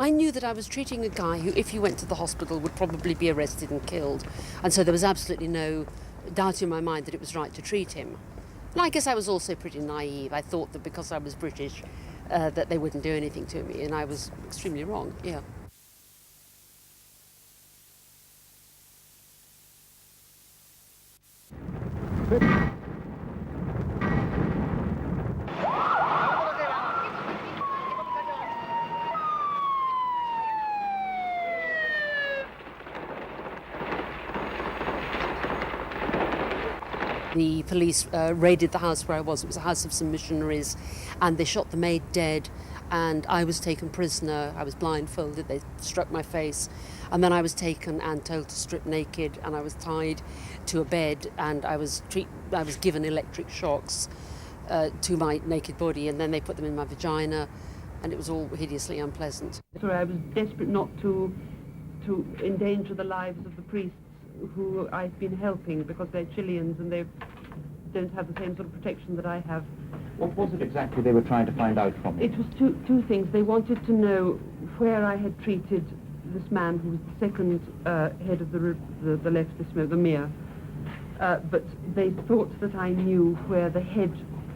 I knew that I was treating a guy who, if he went to the hospital, would probably be arrested and killed. And so there was absolutely no doubt in my mind that it was right to treat him. And I guess I was also pretty naive. I thought that because I was British, that they wouldn't do anything to me, and I was extremely wrong, yeah. The police raided the house where I was. It was a house of some missionaries, and they shot the maid dead, and I was taken prisoner. I was blindfolded, they struck my face, and then I was taken and told to strip naked, and I was tied to a bed, and I was given electric shocks to my naked body, and then they put them in my vagina, and it was all hideously unpleasant. So I was desperate not to endanger the lives of the priests who I've been helping, because they're Chileans and they don't have the same sort of protection that I have. What was it exactly they were trying to find out from you? It was two things. They wanted to know where I had treated this man who was the second head of the leftist, the mayor, but they thought that I knew where the head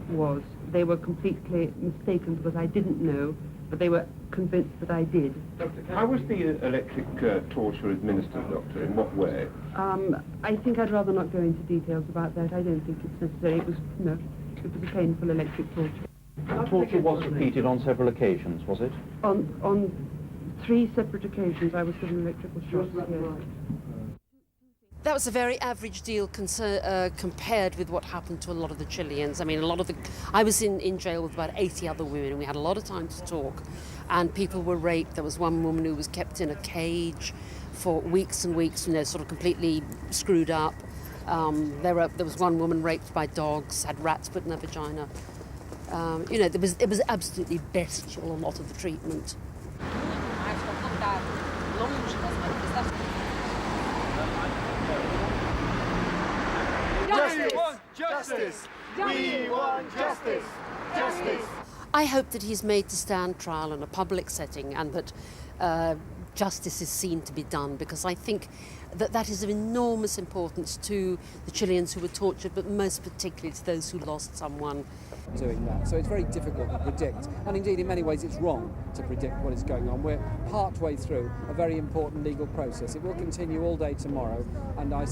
was. They were completely mistaken because I didn't know, but they were convinced that I did. Doctor, how was the electric torture administered, Doctor? In what way? I think I'd rather not go into details about that. I don't think it's necessary. It was a painful electric torture. The torture was repeated on several occasions, was it? On 3 separate occasions I was given electrical shocks, yes. That was a very average deal compared with what happened to a lot of the Chileans. I mean, I was in jail with about 80 other women, and we had a lot of time to talk, and people were raped. There was one woman who was kept in a cage for weeks and weeks, sort of completely screwed up. There was one woman raped by dogs, had rats put in her vagina. It was absolutely bestial, a lot of the treatment. Justice! We want justice! Justice! I hope that he's made to stand trial in a public setting, and that justice is seen to be done, because I think that is of enormous importance to the Chileans who were tortured, but most particularly to those who lost someone. Doing that. So it's very difficult to predict, and indeed in many ways it's wrong to predict what is going on. We're part way through a very important legal process. It will continue all day tomorrow, and I